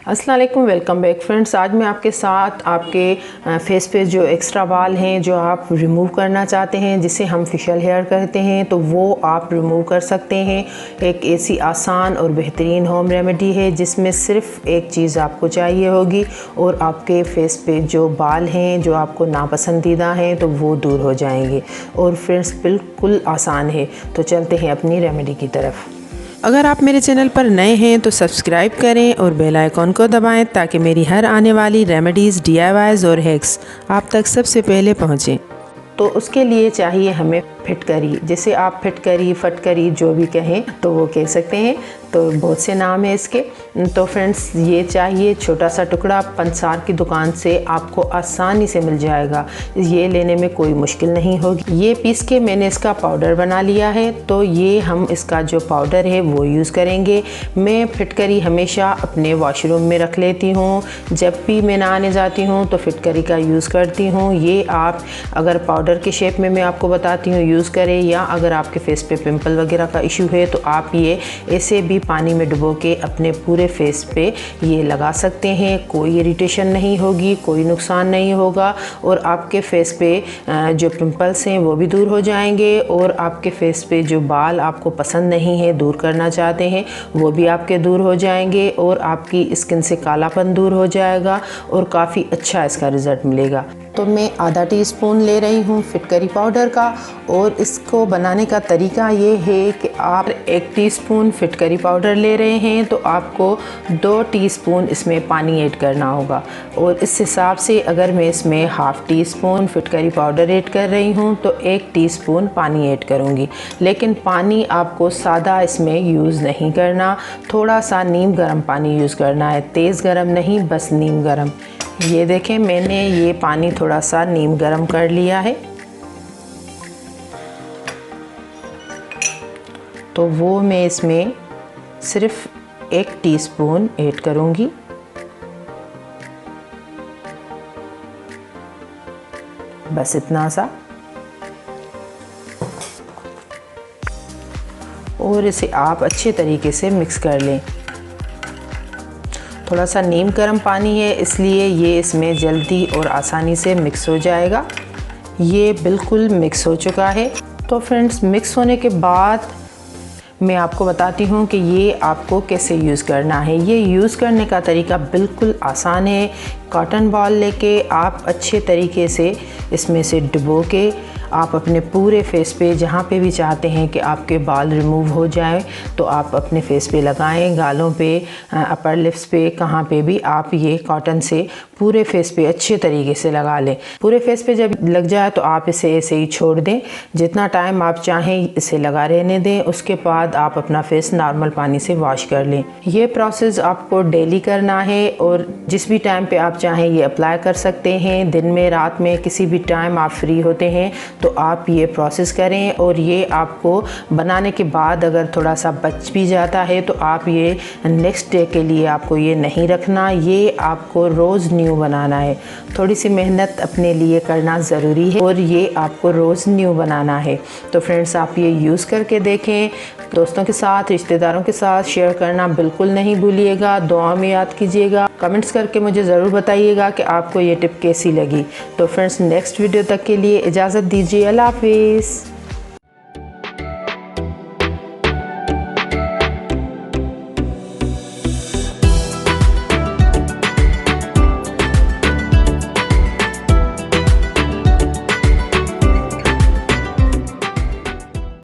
अस्सलाम वालेकुम, welcome back friends. आज मैं आपके साथ आपके फेस पे जो एक्स्ट्रा बाल हैं जो आप रिमूव करना चाहते हैं, जिसे हम फेशियल हेयर कहते हैं, तो वो आप रिमूव कर सकते हैं। एक ऐसी आसान और बेहतरीन होम रेमेडी है जिसमें सिर्फ एक चीज़ आपको चाहिए होगी और आपके फेस पे जो बाल हैं जो आपको नापसंदीदा हैं तो वो दूर हो जाएंगे। और फ्रेंड्स बिल्कुल आसान है, तो चलते हैं अपनी रेमेडी की तरफ। अगर आप मेरे चैनल पर नए हैं तो सब्सक्राइब करें और बेल आइकॉन को दबाएं ताकि मेरी हर आने वाली रेमेडीज़, DIYs और हैक्स आप तक सबसे पहले पहुंचें। तो उसके लिए चाहिए हमें फिटकरी, जिसे आप फिटकरी, फटकरी जो भी कहें तो वो कह सकते हैं, तो बहुत से नाम है इसके। तो फ्रेंड्स ये चाहिए छोटा सा टुकड़ा, पंसार की दुकान से आपको आसानी से मिल जाएगा, ये लेने में कोई मुश्किल नहीं होगी। ये पीस के मैंने इसका पाउडर बना लिया है, तो ये हम इसका जो पाउडर है वो यूज़ करेंगे। मैं फिटकरी हमेशा अपने वॉशरूम में रख लेती हूँ, जब भी मैं नहाने जाती हूँ तो फिटकरी का यूज़ करती हूँ। ये आप अगर पाउडर के शेप में मैं आपको बताती हूँ यूज़ करें, या अगर आपके फेस पे पिंपल वगैरह का इशू है तो आप ये ऐसे भी पानी में डुबो के अपने पूरे फेस पे ये लगा सकते हैं। कोई इरिटेशन नहीं होगी, कोई नुकसान नहीं होगा और आपके फेस पे जो पिंपल्स हैं वो भी दूर हो जाएंगे और आपके फेस पे जो बाल आपको पसंद नहीं है, दूर करना चाहते हैं, वो भी आपके दूर हो जाएंगे और आपकी स्किन से कालापन दूर हो जाएगा और काफ़ी अच्छा इसका रिज़ल्ट मिलेगा। तो मैं आधा टीस्पून ले रही हूँ फिटकरी पाउडर का, और इसको बनाने का तरीका ये है कि आप 1 टीस्पून फिटकरी पाउडर ले रहे हैं तो आपको 2 टीस्पून इसमें पानी ऐड करना होगा। और इस हिसाब से अगर मैं इसमें ½ टीस्पून फिटकरी पाउडर ऐड कर रही हूँ तो 1 टीस्पून पानी ऐड करूँगी। लेकिन पानी आपको सादा इसमें यूज़ नहीं करना, थोड़ा सा नीम गर्म पानी यूज़ करना है, तेज़ गर्म नहीं, बस नीम गर्म। ये देखें मैंने ये पानी थोड़ा सा नीम गर्म कर लिया है, तो वो मैं इसमें सिर्फ 1 टीस्पून ऐड करूँगी। बस इतना सा, और इसे आप अच्छे तरीके से मिक्स कर लें। थोड़ा सा नीम गर्म पानी है इसलिए ये इसमें जल्दी और आसानी से मिक्स हो जाएगा। ये बिल्कुल मिक्स हो चुका है। तो फ्रेंड्स मिक्स होने के बाद मैं आपको बताती हूँ कि ये आपको कैसे यूज़ करना है। ये यूज़ करने का तरीका बिल्कुल आसान है। कॉटन बॉल लेके आप अच्छे तरीके से इसमें से डुबो के आप अपने पूरे फेस पे जहाँ पे भी चाहते हैं कि आपके बाल रिमूव हो जाए तो आप अपने फेस पे लगाएं, गालों पे, अपर लिप्स पे, कहाँ पे भी आप ये कॉटन से पूरे फेस पे अच्छे तरीके से लगा लें। पूरे फेस पे जब लग जाए तो आप इसे ऐसे ही छोड़ दें, जितना टाइम आप चाहें इसे लगा रहने दें। उसके बाद आप अपना फेस नॉर्मल पानी से वॉश कर लें। ये प्रोसेस आपको डेली करना है और जिस भी टाइम पे आप चाहें ये अप्लाई कर सकते हैं। दिन में, रात में, किसी भी टाइम आप फ्री होते हैं तो आप ये प्रोसेस करें। और ये आपको बनाने के बाद अगर थोड़ा सा बच भी जाता है तो आप ये नेक्स्ट डे के लिए आपको ये नहीं रखना, ये आपको रोज़ न्यू बनाना है। थोड़ी सी मेहनत अपने लिए करना ज़रूरी है और ये आपको रोज़ न्यू बनाना है। तो फ्रेंड्स आप ये यूज़ करके देखें, दोस्तों के साथ, रिश्तेदारों के साथ शेयर करना बिल्कुल नहीं भूलिएगा। दुआ में याद कीजिएगा, कमेंट्स करके मुझे ज़रूर बताइएगा कि आपको ये टिप कैसी लगी। तो फ्रेंड्स नेक्स्ट वीडियो तक के लिए इजाज़त दीजिए। अल्लाह हाफिज़।